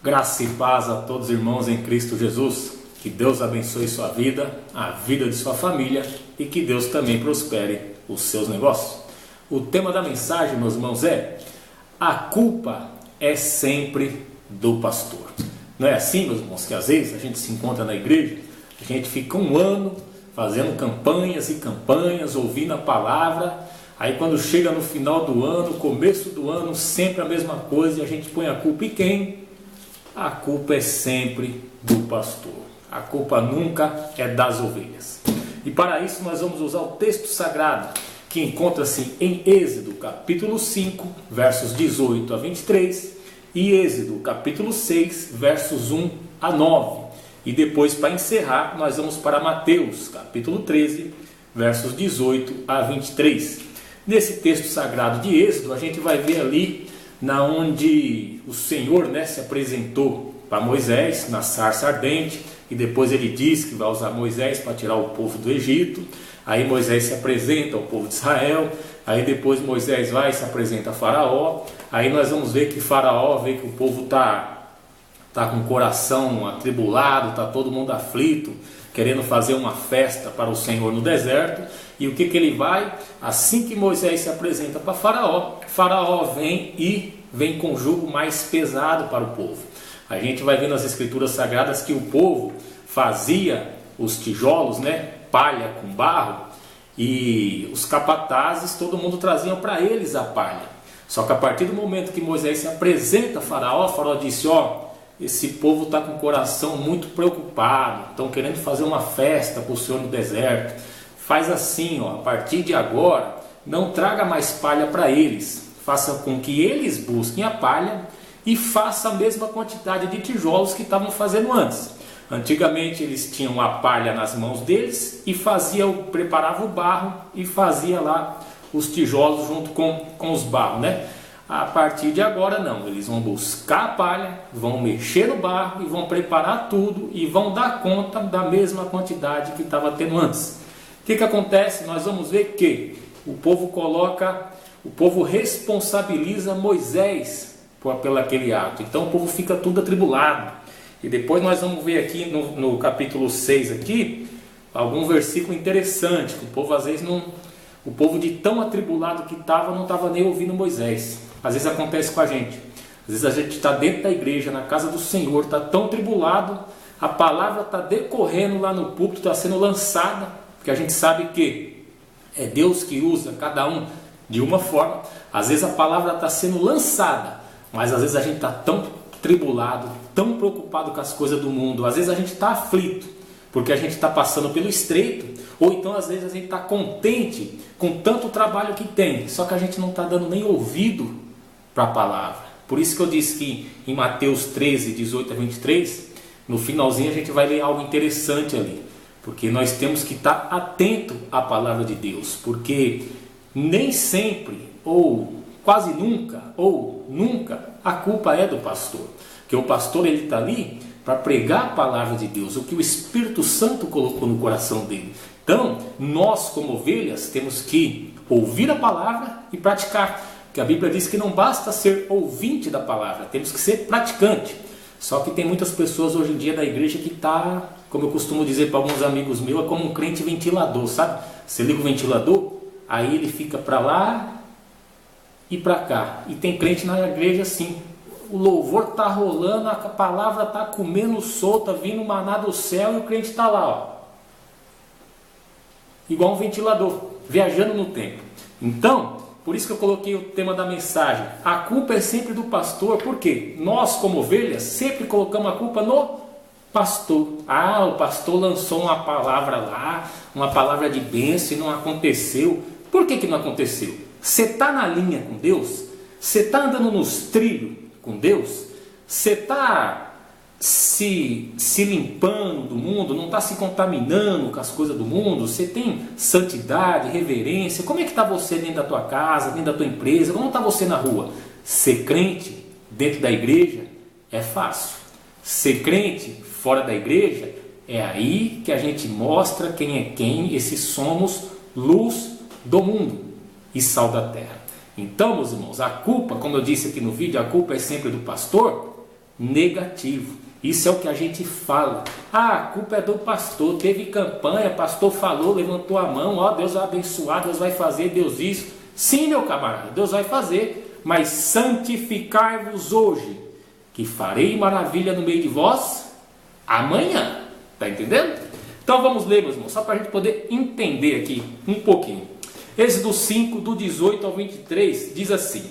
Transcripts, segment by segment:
Graça e paz a todos os irmãos em Cristo Jesus. Que Deus abençoe sua vida, a vida de sua família e que Deus também prospere os seus negócios. O tema da mensagem, meus irmãos, é: a culpa é sempre do pastor. Não é assim, meus irmãos, que às vezes a gente se encontra na igreja, a gente fica um ano fazendo campanhas e campanhas, ouvindo a palavra, aí quando chega no final do ano, começo do ano, sempre a mesma coisa, e a gente põe a culpa em quem? A culpa é sempre do pastor. A culpa nunca é das ovelhas. E para isso nós vamos usar o texto sagrado que encontra-se em Êxodo capítulo 5, versos 18 a 23 e Êxodo capítulo 6, versos 1 a 9. E depois, para encerrar, nós vamos para Mateus capítulo 13, versos 18 a 23. Nesse texto sagrado de Êxodo, a gente vai ver ali onde o Senhor se apresentou para Moisés na sarça ardente, e depois ele diz que vai usar Moisés para tirar o povo do Egito. Aí Moisés se apresenta ao povo de Israel, aí depois Moisés vai e se apresenta a Faraó. Aí nós vamos ver que Faraó vê que o povo está com o coração atribulado, está todo mundo aflito, querendo fazer uma festa para o Senhor no deserto. E o que ele vai? Assim que Moisés se apresenta para Faraó, Faraó vem com jugo mais pesado para o povo. A gente vai ver nas escrituras sagradas que o povo fazia os tijolos, palha com barro, e os capatazes, todo mundo traziam para eles a palha. Só que a partir do momento que Moisés se apresenta a Faraó disse: esse povo está com o coração muito preocupado, estão querendo fazer uma festa para o Senhor no deserto. Faz assim, a partir de agora, não traga mais palha para eles, faça com que eles busquem a palha e faça a mesma quantidade de tijolos que estavam fazendo antes. Antigamente eles tinham a palha nas mãos deles e preparava o barro e fazia lá os tijolos junto com os barros, A partir de agora não, eles vão buscar a palha, vão mexer no barro e vão preparar tudo e vão dar conta da mesma quantidade que estava tendo antes. O que acontece? Nós vamos ver que o povo responsabiliza Moisés pelo aquele ato. Então o povo fica tudo atribulado. E depois nós vamos ver aqui no capítulo 6 aqui, algum versículo interessante, que o povo às vezes o povo de tão atribulado que estava, não estava nem ouvindo Moisés. Às vezes acontece com a gente. Às vezes a gente está dentro da igreja, na casa do Senhor, está tão atribulado, a palavra está decorrendo lá no púlpito, está sendo lançada, porque a gente sabe que é Deus que usa cada um de uma forma. Às vezes a palavra está sendo lançada, mas às vezes a gente está tão tribulado, tão preocupado com as coisas do mundo. Às vezes a gente está aflito, porque a gente está passando pelo estreito, ou então às vezes a gente está contente com tanto trabalho que tem, só que a gente não está dando nem ouvido para a palavra. Por isso que eu disse que em Mateus 13, 18 a 23, no finalzinho a gente vai ler algo interessante ali, porque nós temos que estar atento à palavra de Deus, porque nem sempre, ou quase nunca, a culpa é do pastor, porque o pastor ele está ali para pregar a palavra de Deus, o que o Espírito Santo colocou no coração dele. Então, nós como ovelhas temos que ouvir a palavra e praticar, porque a Bíblia diz que não basta ser ouvinte da palavra, temos que ser praticante. Só que tem muitas pessoas hoje em dia da igreja que está, como eu costumo dizer para alguns amigos meus, é como um crente ventilador, sabe? Você liga o ventilador, aí ele fica para lá e para cá. E tem crente na igreja assim, o louvor está rolando, a palavra está comendo solta, vindo maná do céu, e o crente está lá, igual um ventilador, viajando no tempo. Então, por isso que eu coloquei o tema da mensagem: a culpa é sempre do pastor. Por quê? Nós como ovelhas sempre colocamos a culpa no pastor. O pastor lançou uma palavra lá, uma palavra de bênção, e não aconteceu. Por que não aconteceu? Você está na linha com Deus? Você está andando nos trilhos com Deus? Você está se limpando do mundo? Não está se contaminando com as coisas do mundo? Você tem santidade, reverência? Como é que está você dentro da tua casa, dentro da tua empresa? Como está você na rua? Ser crente dentro da igreja é fácil. Ser crente fora da igreja, é aí que a gente mostra quem é quem. Esses somos luz do mundo e sal da terra. Então, meus irmãos, a culpa, como eu disse aqui no vídeo, a culpa é sempre do pastor. negativo. Isso é o que a gente fala. Ah, a culpa é do pastor, teve campanha, pastor falou, levantou a mão, ó, Deus vai abençoar, Deus vai fazer, Deus isso. Sim, meu camarada, Deus vai fazer, mas santificai-vos hoje, que farei maravilha no meio de vós amanhã. Tá entendendo? Então vamos ler, meus irmãos, só para a gente poder entender aqui um pouquinho. Êxodo 5, do 18 ao 23, diz assim: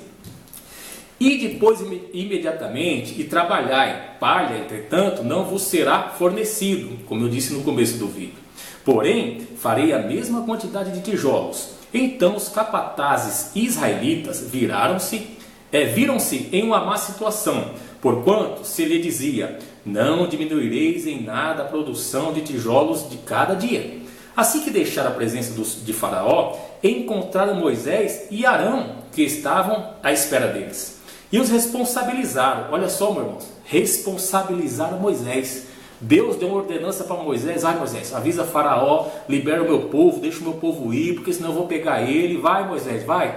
E depois imediatamente e trabalhai, palha, entretanto, não vos será fornecido, como eu disse no começo do vídeo. Porém, farei a mesma quantidade de tijolos. Então os capatazes israelitas viram-se em uma má situação, porquanto se lhe dizia: não diminuireis em nada a produção de tijolos de cada dia. Assim que deixaram a presença de Faraó, encontraram Moisés e Arão, que estavam à espera deles. E os responsabilizaram. Olha só, meu irmão, responsabilizaram Moisés. Deus deu uma ordenança para Moisés: ai, Moisés, avisa Faraó, libera o meu povo, deixa o meu povo ir, porque senão eu vou pegar ele. Vai, Moisés, vai.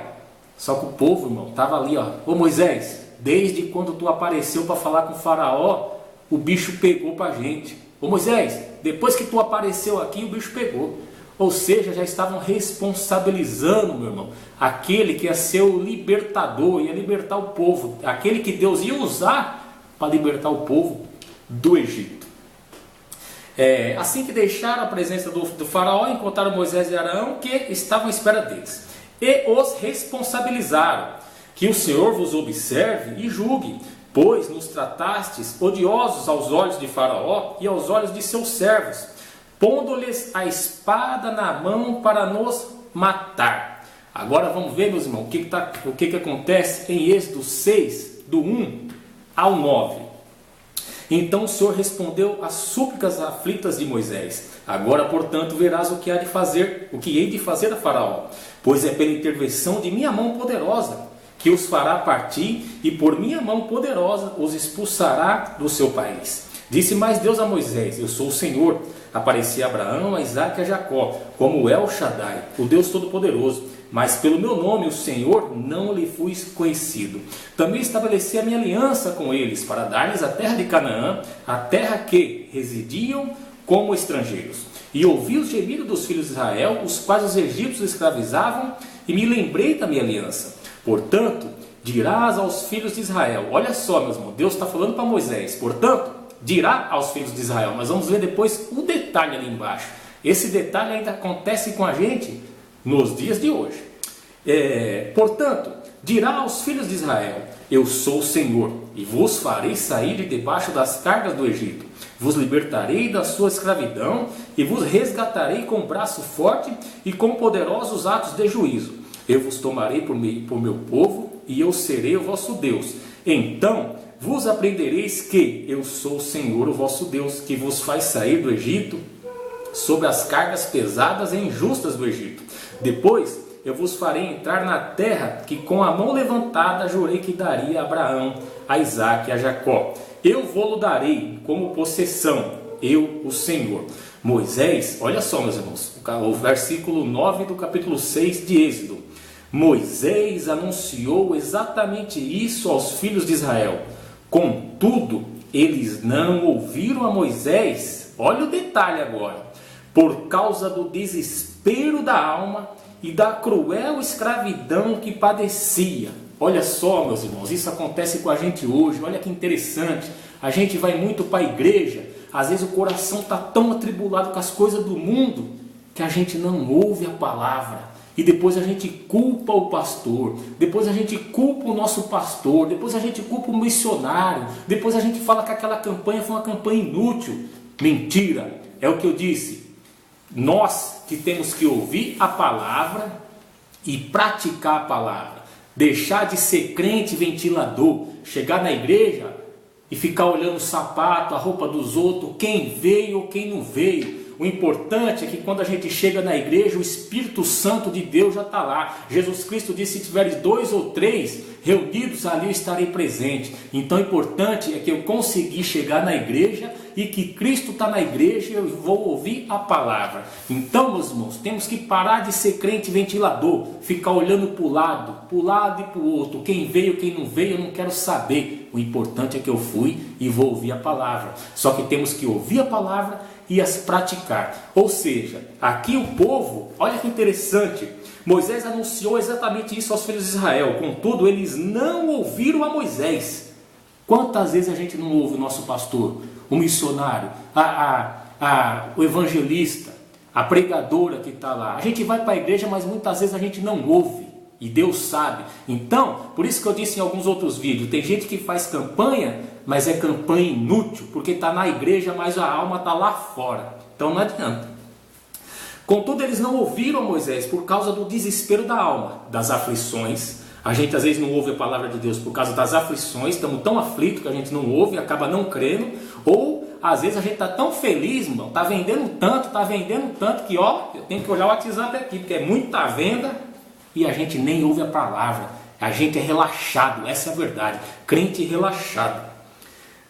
Só que o povo, irmão, estava ali, ó: ô Moisés, desde quando tu apareceu para falar com Faraó, o bicho pegou para a gente. Ô Moisés, depois que tu apareceu aqui, o bicho pegou. Ou seja, já estavam responsabilizando, meu irmão, aquele que ia ser o libertador, ia libertar o povo, aquele que Deus ia usar para libertar o povo do Egito. Assim que deixaram a presença do faraó, encontraram Moisés e Arão, que estavam à espera deles, e os responsabilizaram: que o Senhor vos observe e julgue, pois nos tratastes odiosos aos olhos de Faraó e aos olhos de seus servos, pondo-lhes a espada na mão para nos matar. Agora vamos ver, meus irmãos, o que acontece em Êxodo 6, do 1 ao 9. Então o Senhor respondeu às súplicas aflitas de Moisés: agora, portanto, verás o que hei de fazer a Faraó, pois é pela intervenção de minha mão poderosa que os fará partir, e por minha mão poderosa os expulsará do seu país. Disse mais Deus a Moisés: eu sou o Senhor. Apareci a Abraão, a Isaque e a Jacó, como El Shaddai, o Deus Todo-Poderoso, mas pelo meu nome, o Senhor, não lhe fui conhecido. Também estabeleci a minha aliança com eles, para dar-lhes a terra de Canaã, a terra que residiam como estrangeiros. E ouvi os gemidos dos filhos de Israel, os quais os egípcios escravizavam, e me lembrei da minha aliança. Portanto, dirás aos filhos de Israel. Olha só, meus irmãos, Deus está falando para Moisés. Portanto, dirá aos filhos de Israel. Nós vamos ver depois o detalhe ali embaixo. Esse detalhe ainda acontece com a gente nos dias de hoje. Portanto, dirá aos filhos de Israel: eu sou o Senhor, e vos farei sair de debaixo das cargas do Egito. Vos libertarei da sua escravidão, e vos resgatarei com braço forte e com poderosos atos de juízo. Eu vos tomarei por meu povo, e eu serei o vosso Deus. Então vos aprendereis que eu sou o Senhor, o vosso Deus, que vos faz sair do Egito sobre as cargas pesadas e injustas do Egito. Depois eu vos farei entrar na terra que com a mão levantada jurei que daria a Abraão, a Isaque e a Jacó. Eu vou-lo darei como possessão, eu, o Senhor. Moisés, olha só, meus irmãos, o versículo 9 do capítulo 6 de Êxodo. Moisés anunciou exatamente isso aos filhos de Israel. Contudo, eles não ouviram a Moisés. Olha o detalhe agora: por causa do desespero da alma e da cruel escravidão que padecia. Olha só, meus irmãos, isso acontece com a gente hoje. Olha que interessante. A gente vai muito para a igreja, às vezes o coração está tão atribulado com as coisas do mundo que a gente não ouve a palavra. E depois a gente culpa o pastor, depois a gente culpa o nosso pastor, depois a gente culpa o missionário, depois a gente fala que aquela campanha foi uma campanha inútil. Mentira, é o que eu disse. Nós que temos que ouvir a palavra e praticar a palavra. Deixar de ser crente ventilador, chegar na igreja e ficar olhando o sapato, a roupa dos outros, quem veio ou quem não veio. O importante é que quando a gente chega na igreja, o Espírito Santo de Deus já está lá. Jesus Cristo disse: se tiveres 2 ou 3 reunidos, ali eu estarei presente. Então o importante é que eu consegui chegar na igreja e que Cristo está na igreja e eu vou ouvir a palavra. Então, meus irmãos, temos que parar de ser crente ventilador, ficar olhando para o lado e para o outro. Quem veio, quem não veio, eu não quero saber. O importante é que eu fui e vou ouvir a palavra. Só que temos que ouvir a palavra e as praticar. Ou seja, aqui o povo, olha que interessante, Moisés anunciou exatamente isso aos filhos de Israel. Contudo, eles não ouviram a Moisés. Quantas vezes a gente não ouve o nosso pastor, o missionário, o evangelista, a pregadora que está lá? A gente vai para a igreja, mas muitas vezes a gente não ouve. E Deus sabe. Então, por isso que eu disse em alguns outros vídeos, tem gente que faz campanha, mas é campanha inútil, porque está na igreja, mas a alma está lá fora. Então não adianta. Contudo, eles não ouviram a Moisés por causa do desespero da alma, das aflições. A gente às vezes não ouve a palavra de Deus por causa das aflições, estamos tão aflitos que a gente não ouve e acaba não crendo. Ou às vezes a gente está tão feliz, irmão, está vendendo tanto que ó, eu tenho que olhar o WhatsApp aqui, porque é muita venda. E a gente nem ouve a palavra. A gente é relaxado, essa é a verdade. Crente relaxado.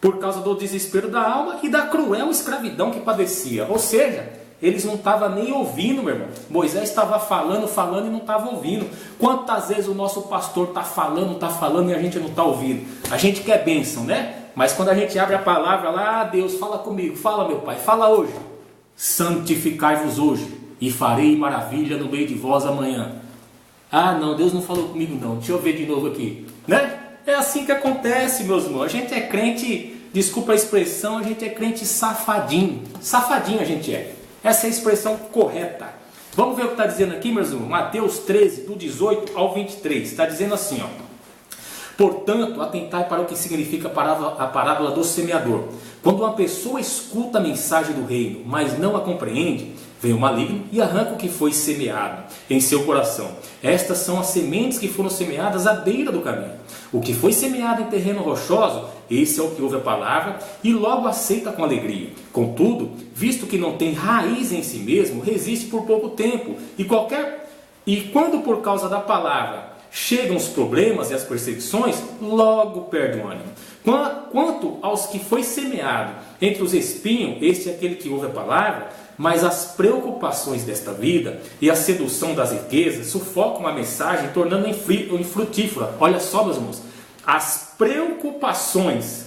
Por causa do desespero da alma e da cruel escravidão que padecia. Ou seja, eles não estavam nem ouvindo, meu irmão. Moisés estava falando e não estava ouvindo. Quantas vezes o nosso pastor está falando e a gente não está ouvindo? A gente quer bênção, né? Mas quando a gente abre a palavra lá, Deus, fala comigo, fala meu Pai, fala hoje. Santificai-vos hoje e farei maravilha no meio de vós amanhã. Ah, não, Deus não falou comigo não. Deixa eu ver de novo aqui, né? É assim que acontece, meus irmãos. A gente é crente, desculpa a expressão, a gente é crente safadinho. Safadinho a gente é. Essa é a expressão correta. Vamos ver o que está dizendo aqui, meus irmãos. Mateus 13, do 18 ao 23. Está dizendo assim, ó. Portanto, atentai para o que significa a parábola do semeador. Quando uma pessoa escuta a mensagem do reino, mas não a compreende, vem o maligno e arranca o que foi semeado em seu coração. Estas são as sementes que foram semeadas à beira do caminho. O que foi semeado em terreno rochoso, esse é o que ouve a palavra e logo aceita com alegria. Contudo, visto que não tem raiz em si mesmo, resiste por pouco tempo. E quando por causa da palavra chegam os problemas e as perseguições, logo perde o ânimo. Quanto aos que foi semeado entre os espinhos, este é aquele que ouve a palavra, mas as preocupações desta vida e a sedução das riquezas sufocam a mensagem, tornando-a infrutífera. Olha só, meus irmãos, as preocupações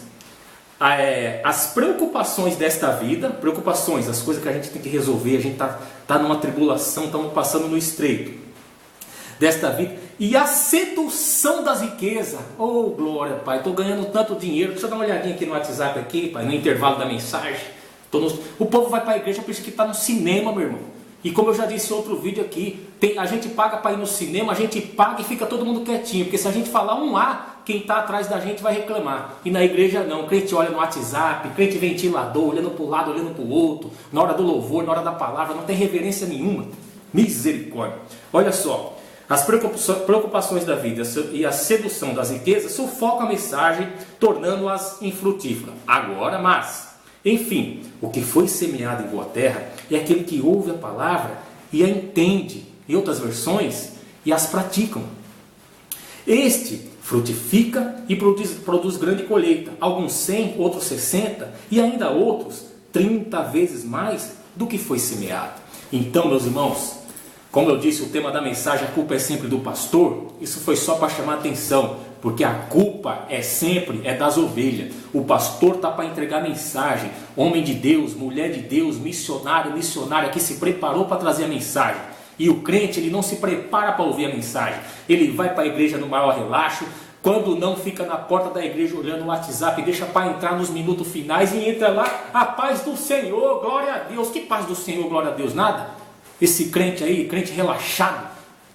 desta vida, preocupações, as coisas que a gente tem que resolver, a gente está numa tribulação, estamos passando no estreito desta vida, e a sedução das riquezas. Oh, glória, Pai, estou ganhando tanto dinheiro. Deixa eu dar uma olhadinha aqui no WhatsApp, aqui, Pai, no intervalo da mensagem. O povo vai para a igreja, pensa que está no cinema, meu irmão. E como eu já disse em outro vídeo aqui, a gente paga para ir no cinema, a gente paga e fica todo mundo quietinho. Porque se a gente falar um A, quem está atrás da gente vai reclamar. E na igreja não, crente olha no WhatsApp, crente ventilador, olhando para o lado, olhando para o outro. Na hora do louvor, na hora da palavra, não tem reverência nenhuma. Misericórdia. Olha só. As preocupações da vida e a sedução das riquezas sufocam a mensagem, tornando-as infrutíferas. Agora, enfim, o que foi semeado em boa terra é aquele que ouve a palavra e a entende, em outras versões, e as praticam. Este frutifica e produz grande colheita, alguns 100, outros 60 e ainda outros 30 vezes mais do que foi semeado. Então, meus irmãos, como eu disse, o tema da mensagem, a culpa é sempre do pastor. Isso foi só para chamar a atenção, porque a culpa é das ovelhas. O pastor está para entregar mensagem. Homem de Deus, mulher de Deus, missionária que se preparou para trazer a mensagem. E o crente, ele não se prepara para ouvir a mensagem. Ele vai para a igreja no maior relaxo. Quando não, fica na porta da igreja olhando o WhatsApp, deixa para entrar nos minutos finais e entra lá, a paz do Senhor, glória a Deus. Que paz do Senhor, glória a Deus? Nada. Esse crente aí, crente relaxado,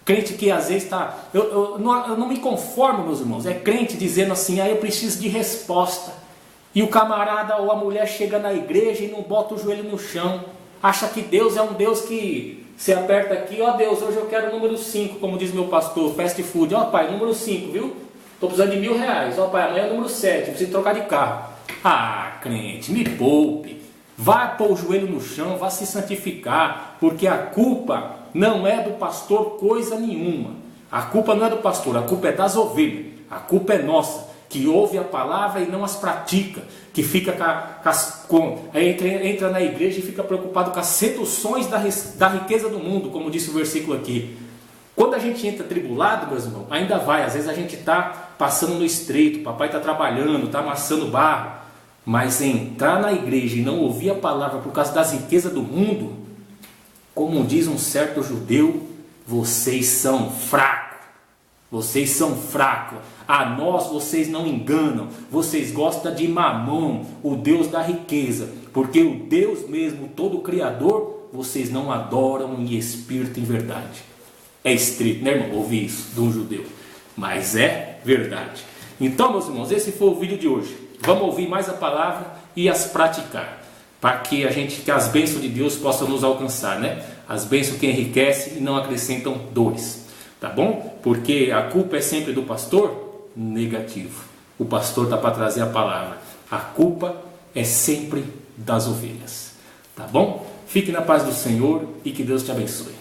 crente que às vezes está... Eu não me conformo, meus irmãos. É crente dizendo assim, eu preciso de resposta. E o camarada ou a mulher chega na igreja e não bota o joelho no chão. Acha que Deus é um Deus que você aperta aqui, ó Deus, hoje eu quero o número 5, como diz meu pastor, fast food. Ó pai, número 5, viu? Estou precisando de R$1.000. Ó pai, amanhã é o número 7, preciso trocar de carro. Ah, crente, me poupe. Vá pôr o joelho no chão, vá se santificar, porque a culpa não é do pastor coisa nenhuma. A culpa não é do pastor, a culpa é das ovelhas. A culpa é nossa, que ouve a palavra e não as pratica, que fica entra na igreja e fica preocupado com as seduções da riqueza do mundo, como disse o versículo aqui. Quando a gente entra tribulado, meus irmãos, ainda vai. Às vezes a gente está passando no estreito, o papai está trabalhando, está amassando barro. Mas entrar na igreja e não ouvir a palavra por causa das riquezas do mundo, como diz um certo judeu, vocês são fracos. Vocês são fracos. A nós vocês não enganam. Vocês gostam de Mamon, o Deus da riqueza. Porque o Deus mesmo, todo Criador, vocês não adoram em espírito e em verdade. É estrito, né, irmão? Ouvir isso de um judeu. Mas é verdade. Então, meus irmãos, esse foi o vídeo de hoje. Vamos ouvir mais a palavra e as praticar. Para que as bênçãos de Deus possam nos alcançar, né? As bênçãos que enriquecem e não acrescentam dores. Tá bom? Porque a culpa é sempre do pastor? Negativo. O pastor está para trazer a palavra. A culpa é sempre das ovelhas. Tá bom? Fique na paz do Senhor e que Deus te abençoe.